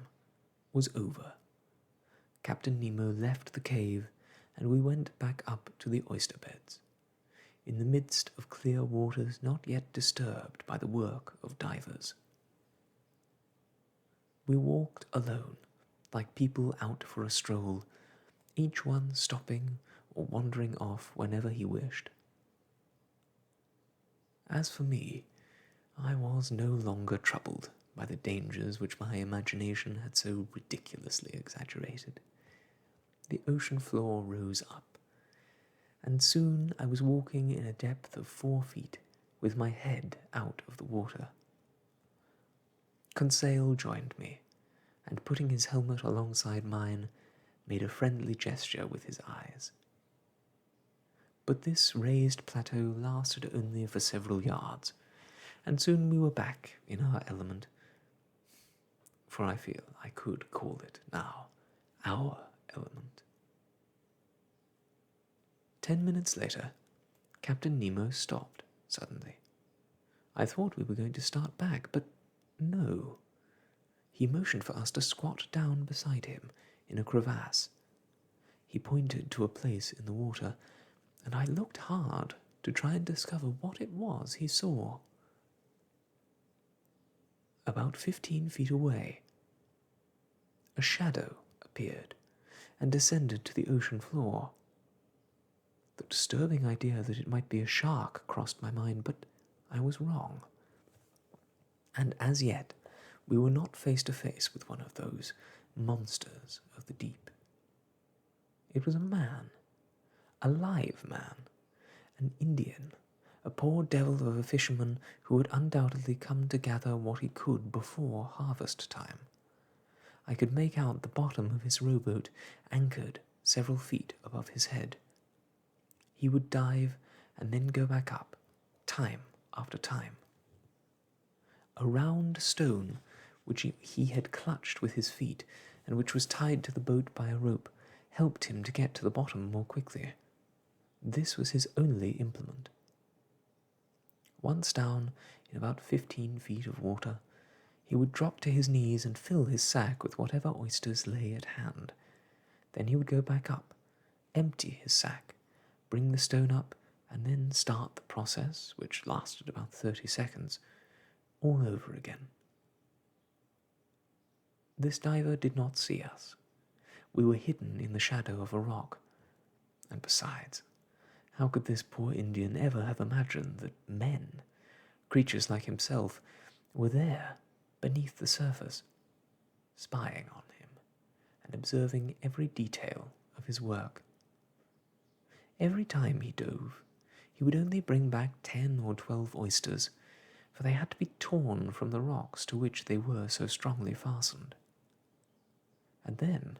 was over. Captain Nemo left the cave, and we went back up to the oyster beds, in the midst of clear waters not yet disturbed by the work of divers. We walked alone, like people out for a stroll, each one stopping or wandering off whenever he wished. As for me, I was no longer troubled by the dangers which my imagination had so ridiculously exaggerated. The ocean floor rose up, and soon I was walking in a depth of 4 feet, with my head out of the water. Conseil joined me, and putting his helmet alongside mine, made a friendly gesture with his eyes. But this raised plateau lasted only for several yards, and soon we were back in our element, for I feel I could call it now our element. 10 minutes later, Captain Nemo stopped suddenly. I thought we were going to start back, but no. He motioned for us to squat down beside him in a crevasse. He pointed to a place in the water, and I looked hard to try and discover what it was he saw. About 15 feet away, a shadow appeared and descended to the ocean floor. The disturbing idea that it might be a shark crossed my mind, but I was wrong. And as yet, we were not face to face with one of those monsters of the deep. It was a man, a live man, an Indian, a poor devil of a fisherman who had undoubtedly come to gather what he could before harvest time. I could make out the bottom of his rowboat anchored several feet above his head. He would dive and then go back up, time after time. A round stone, which he had clutched with his feet and which was tied to the boat by a rope, helped him to get to the bottom more quickly. This was his only implement. Once down in about 15 feet of water, he would drop to his knees and fill his sack with whatever oysters lay at hand. Then he would go back up, empty his sack, bring the stone up, and then start the process, which lasted about 30 seconds, all over again. This diver did not see us. We were hidden in the shadow of a rock. And besides, how could this poor Indian ever have imagined that men, creatures like himself, were there beneath the surface, spying on him and observing every detail of his work? Every time he dove, he would only bring back 10 or 12 oysters, for they had to be torn from the rocks to which they were so strongly fastened. And then,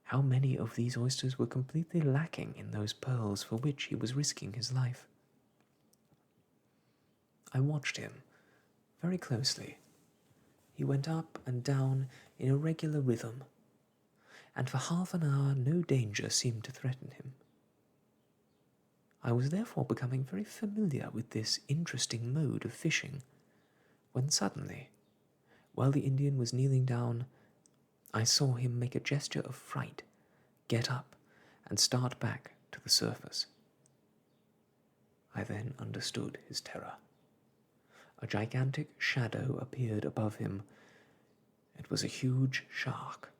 how many of these oysters were completely lacking in those pearls for which he was risking his life? I watched him very closely. He went up and down in a regular rhythm, and for half an hour no danger seemed to threaten him. I was therefore becoming very familiar with this interesting mode of fishing, when suddenly, while the Indian was kneeling down, I saw him make a gesture of fright, get up, and start back to the surface. I then understood his terror. A gigantic shadow appeared above him. It was a huge shark,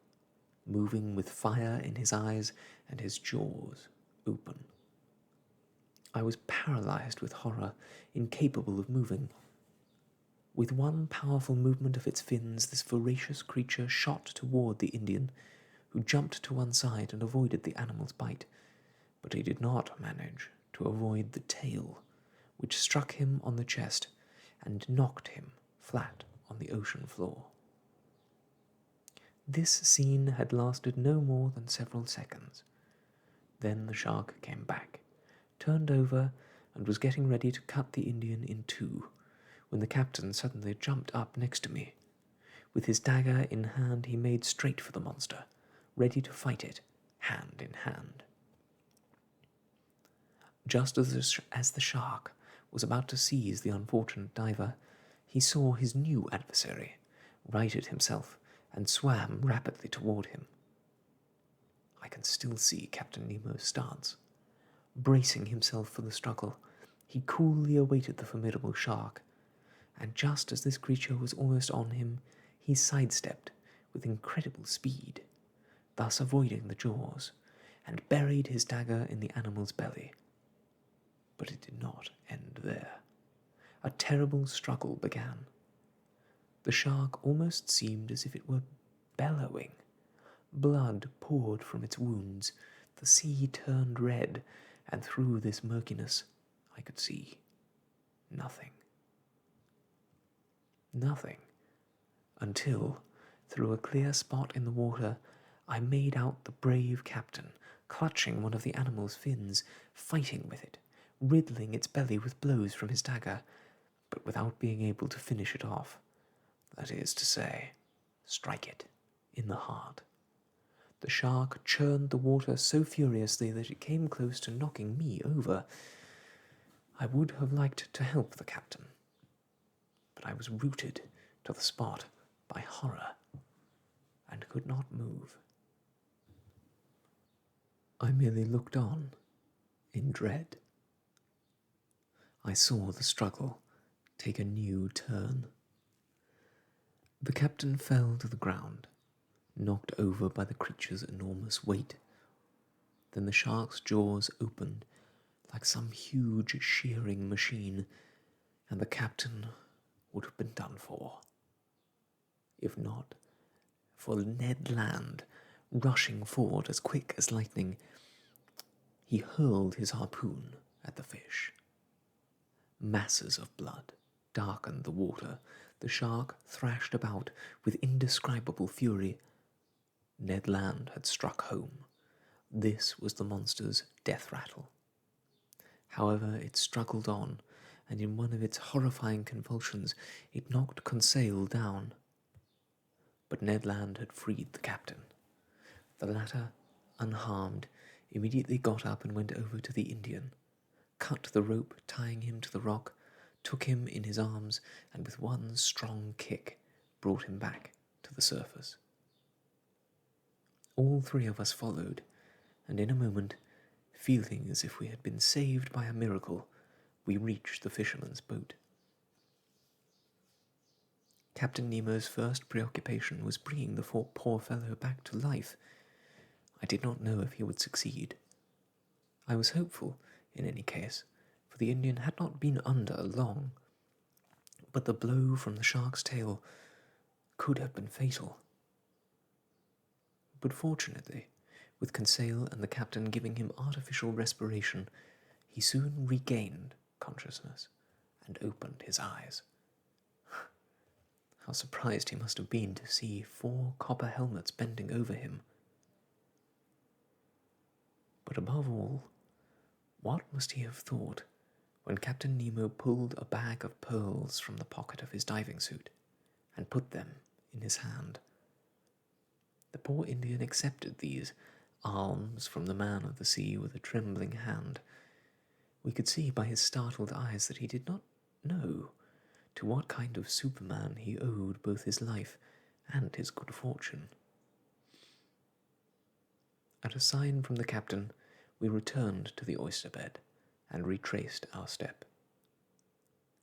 moving with fire in his eyes and his jaws open. I was paralyzed with horror, incapable of moving. With one powerful movement of its fins, this voracious creature shot toward the Indian, who jumped to one side and avoided the animal's bite, but he did not manage to avoid the tail, which struck him on the chest and knocked him flat on the ocean floor. This scene had lasted no more than several seconds. Then the shark came back, turned over, and was getting ready to cut the Indian in two, when the captain suddenly jumped up next to me. With his dagger in hand, he made straight for the monster, ready to fight it, hand in hand. Just as the shark was about to seize the unfortunate diver, he saw his new adversary, righted himself, and swam rapidly toward him. I can still see Captain Nemo's stance. Bracing himself for the struggle, he coolly awaited the formidable shark, and just as this creature was almost on him, he sidestepped with incredible speed, thus avoiding the jaws, and buried his dagger in the animal's belly. But it did not end there. A terrible struggle began. The shark almost seemed as if it were bellowing. Blood poured from its wounds, the sea turned red, and through this murkiness I could see nothing. Nothing, until, through a clear spot in the water, I made out the brave captain, clutching one of the animal's fins, fighting with it, riddling its belly with blows from his dagger, but without being able to finish it off. That is to say, strike it in the heart. The shark churned the water so furiously that it came close to knocking me over. I would have liked to help the captain, but I was rooted to the spot by horror and could not move. I merely looked on in dread. I saw the struggle take a new turn. The captain fell to the ground, knocked over by the creature's enormous weight. Then the shark's jaws opened like some huge shearing machine, and the captain would have been done for, if not for Ned Land rushing forward as quick as lightning. He hurled his harpoon at the fish. Masses of blood darkened the water. The shark thrashed about with indescribable fury. Ned Land had struck home. This was the monster's death rattle. However, it struggled on, and in one of its horrifying convulsions it knocked Conseil down. But Ned Land had freed the captain. The latter, unharmed, immediately got up and went over to the Indian, cut the rope tying him to the rock, took him in his arms, and with one strong kick brought him back to the surface. All three of us followed, and in a moment, feeling as if we had been saved by a miracle, we reached the fisherman's boat. Captain Nemo's first preoccupation was bringing the poor fellow back to life. I did not know if he would succeed. I was hopeful, in any case, for the Indian had not been under long, but the blow from the shark's tail could have been fatal. But fortunately, with Conseil and the captain giving him artificial respiration, he soon regained consciousness and opened his eyes. How surprised he must have been to see 4 copper helmets bending over him. But above all, what must he have thought when Captain Nemo pulled a bag of pearls from the pocket of his diving suit and put them in his hand? The poor Indian accepted these alms from the man of the sea with a trembling hand. We could see by his startled eyes that he did not know to what kind of Superman he owed both his life and his good fortune. At a sign from the captain, we returned to the oyster bed and retraced our step.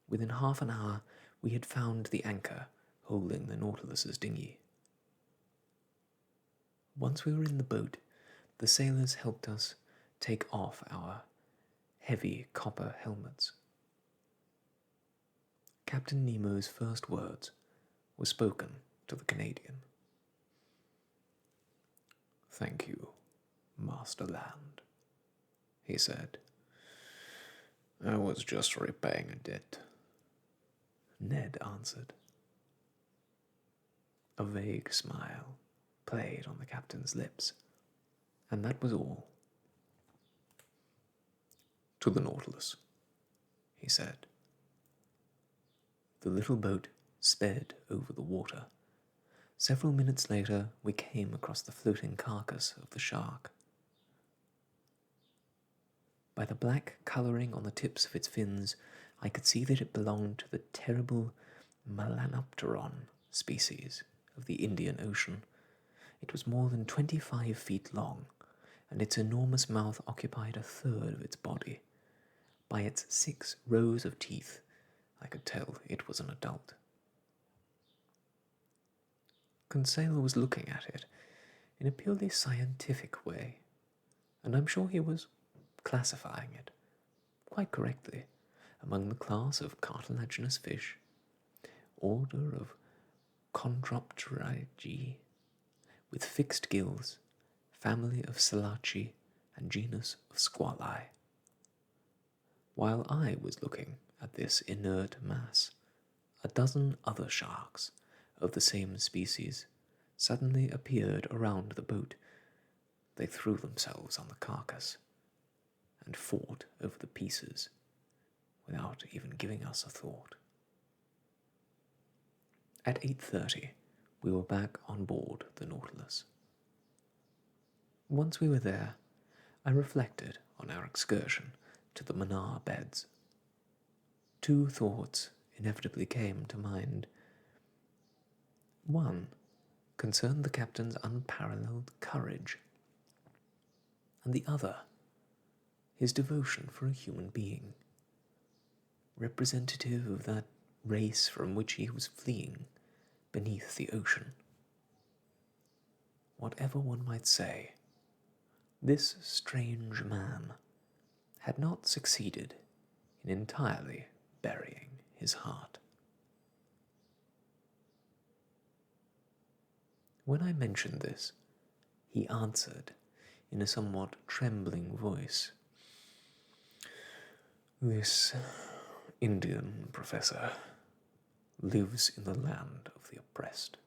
Within half an hour, we had found the anchor holding the Nautilus's dinghy. Once we were in the boat, the sailors helped us take off our heavy copper helmets. Captain Nemo's first words were spoken to the Canadian. "Thank you, Master Land," he said. "I was just repaying a debt." Ned answered. A vague smile played on the captain's lips, and that was all. "To the Nautilus," he said. The little boat sped over the water. Several minutes later, we came across the floating carcass of the shark. By the black colouring on the tips of its fins, I could see that it belonged to the terrible Melanopteron species of the Indian Ocean. It was more than 25 feet long, and its enormous mouth occupied a third of its body. By its 6 rows of teeth, I could tell it was an adult. Conseil was looking at it in a purely scientific way, and I'm sure he was classifying it, quite correctly, among the class of cartilaginous fish, order of Chondropterygi, with fixed gills, family of Selaci, and genus of Squali. While I was looking at this inert mass, a dozen other sharks of the same species suddenly appeared around the boat. They threw themselves on the carcass and fought over the pieces without even giving us a thought. At 8:30, we were back on board the Nautilus. Once we were there, I reflected on our excursion to the Manar beds. 2 thoughts inevitably came to mind. One concerned the captain's unparalleled courage, and the other his devotion for a human being, representative of that race from which he was fleeing beneath the ocean. Whatever one might say, this strange man had not succeeded in entirely burying his heart. When I mentioned this, he answered in a somewhat trembling voice, "This Indian professor lives in the land of the oppressed,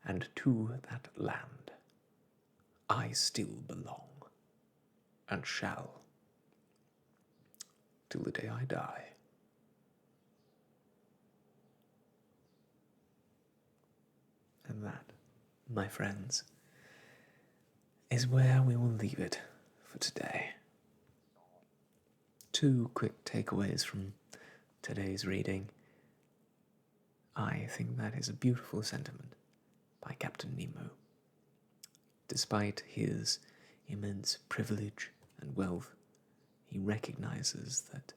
and to that land I still belong, and shall, till the day I die. And that, my friends, is where we will leave it for today. 2 quick takeaways from today's reading. I think that is a beautiful sentiment by Captain Nemo. Despite his immense privilege and wealth, he recognizes that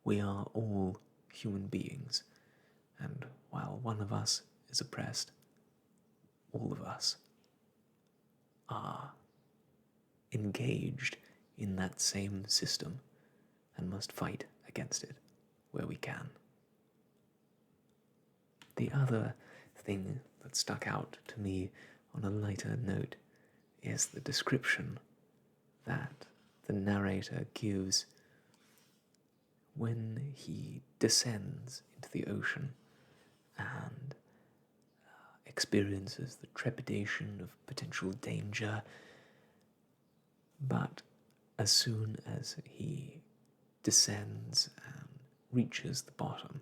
we are all human beings, and while one of us is oppressed, all of us are engaged in that same system and must fight against it where we can. The other thing that stuck out to me on a lighter note is the description that the narrator gives when he descends into the ocean and experiences the trepidation of potential danger, but as soon as he descends and reaches the bottom,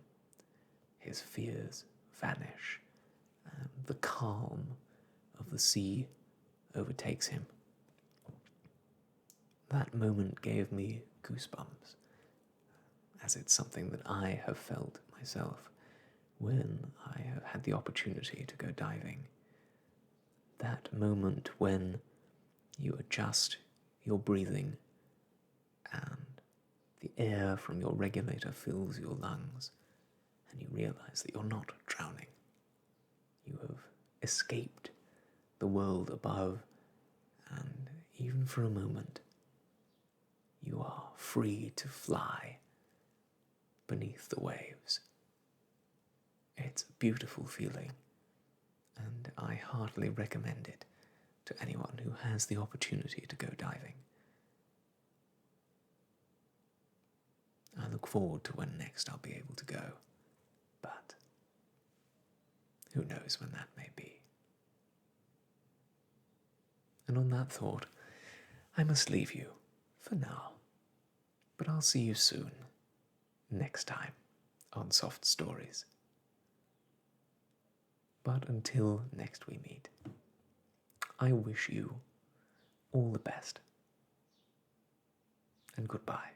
his fears vanish, and the calm of the sea overtakes him. That moment gave me goosebumps, as it's something that I have felt myself when I have had the opportunity to go diving. That moment when you adjust your breathing and the air from your regulator fills your lungs and you realize that you're not drowning. You have escaped the world above, and even for a moment you are free to fly beneath the waves. It's a beautiful feeling, and I heartily recommend it to anyone who has the opportunity to go diving. I look forward to when next I'll be able to go, but who knows when that may be. And on that thought, I must leave you for now, but I'll see you soon, next time on Soft Stories. But until next we meet, I wish you all the best, and goodbye.